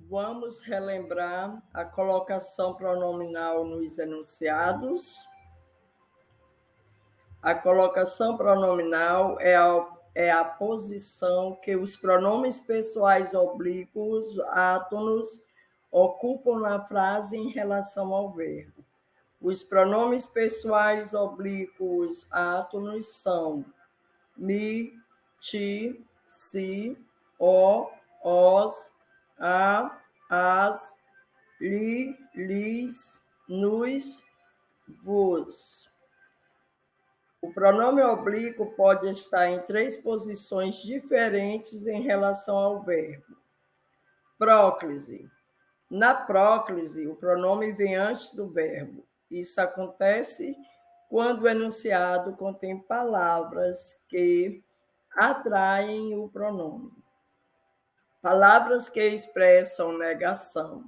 Vamos relembrar a colocação pronominal nos enunciados. A colocação pronominal é a posição que os pronomes pessoais oblíquos, átonos, ocupam na frase em relação ao verbo. Os pronomes pessoais oblíquos, átonos, são mi, ti, si, o, os, a, as, li, lis, nos, vos. O pronome oblíquo pode estar em 3 posições diferentes em relação ao verbo. Próclise. Na próclise, o pronome vem antes do verbo. Isso acontece quando o enunciado contém palavras que atraem o pronome. Palavras que expressam negação.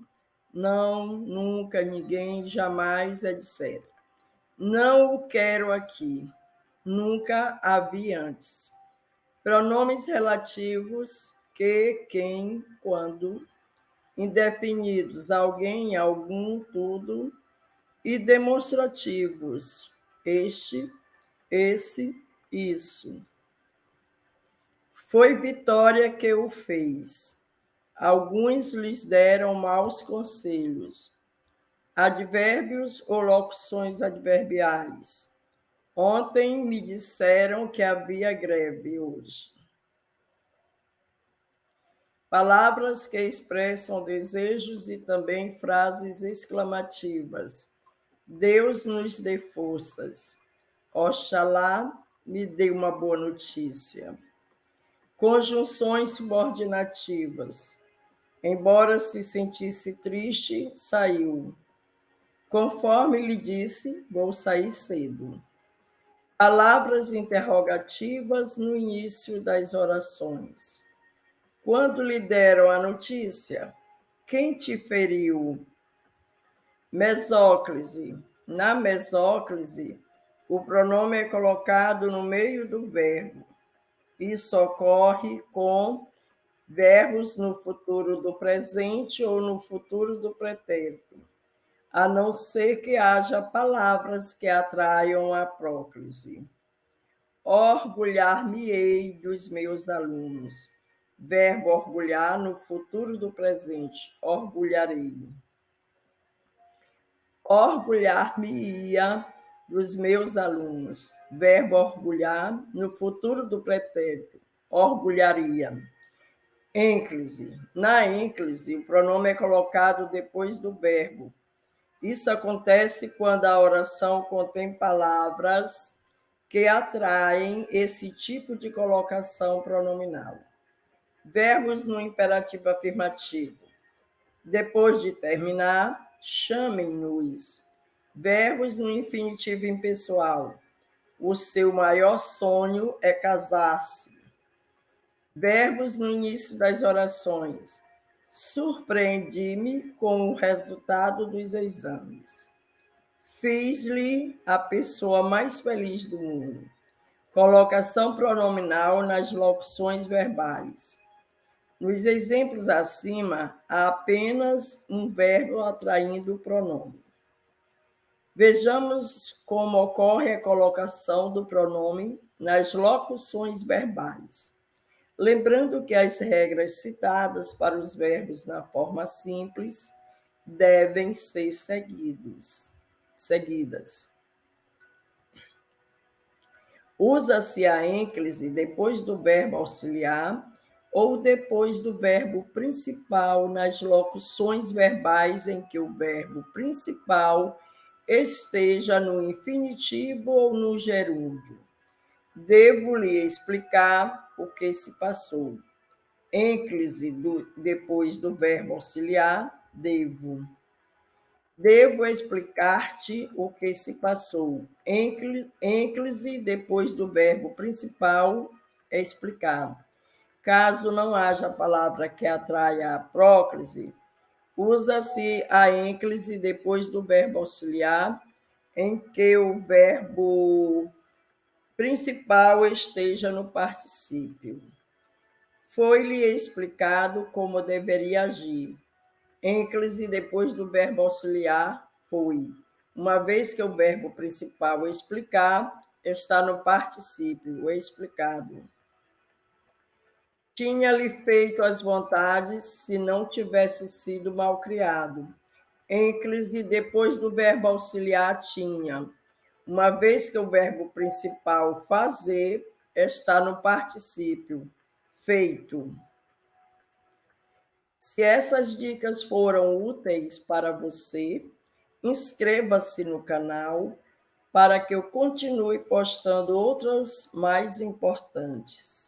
Não, nunca, ninguém, jamais, etc. Não o quero aqui. Nunca a vi antes. Pronomes relativos: que, quem, quando. Indefinidos: alguém, algum, tudo. E demonstrativos: este, esse, isso. Foi Vitória que o fez. Alguns lhes deram maus conselhos. Advérbios ou locuções adverbiais. Ontem me disseram que havia greve hoje. Palavras que expressam desejos e também frases exclamativas. Deus nos dê forças. Oxalá me dê uma boa notícia. Conjunções subordinativas. Embora se sentisse triste, saiu. Conforme lhe disse, vou sair cedo. Palavras interrogativas no início das orações. Quando lhe deram a notícia, quem te feriu? Mesóclise. Na mesóclise, o pronome é colocado no meio do verbo. Isso ocorre com verbos no futuro do presente ou no futuro do pretérito, a não ser que haja palavras que atraiam a próclise. Orgulhar-me-ei dos meus alunos. Verbo orgulhar no futuro do presente, orgulharei. Orgulhar-me-ia dos meus alunos. Verbo orgulhar no futuro do pretérito, orgulharia. Ênclise. Na ênclise, o pronome é colocado depois do verbo. Isso acontece quando a oração contém palavras que atraem esse tipo de colocação pronominal. Verbos no imperativo afirmativo. Depois de terminar, chamem-nos. Verbos no infinitivo impessoal. O seu maior sonho é casar-se. Verbos no início das orações. Surpreendi-me com o resultado dos exames. Fiz-lhe a pessoa mais feliz do mundo. Colocação pronominal nas locuções verbais. Nos exemplos acima, há apenas um verbo atraindo o pronome. Vejamos como ocorre a colocação do pronome nas locuções verbais. Lembrando que as regras citadas para os verbos na forma simples devem ser seguidas. Usa-se a ênclise depois do verbo auxiliar ou depois do verbo principal nas locuções verbais em que o verbo principal esteja no infinitivo ou no gerúndio. Devo-lhe explicar o que se passou. Ênclise depois do verbo auxiliar, devo. Devo explicar-te o que se passou. Ênclise depois do verbo principal, explicar. Caso não haja palavra que atraia a próclise, usa-se a ênclise depois do verbo auxiliar, em que o verbo principal esteja no particípio. Foi-lhe explicado como deveria agir. ênclise depois do verbo auxiliar foi. Uma vez que o verbo principal explicar está no particípio, explicado. Tinha-lhe feito as vontades se não tivesse sido malcriado. Ênclise depois do verbo auxiliar tinha. Uma vez que o verbo principal fazer está no particípio, feito. Se essas dicas foram úteis para você, inscreva-se no canal para que eu continue postando outras mais importantes.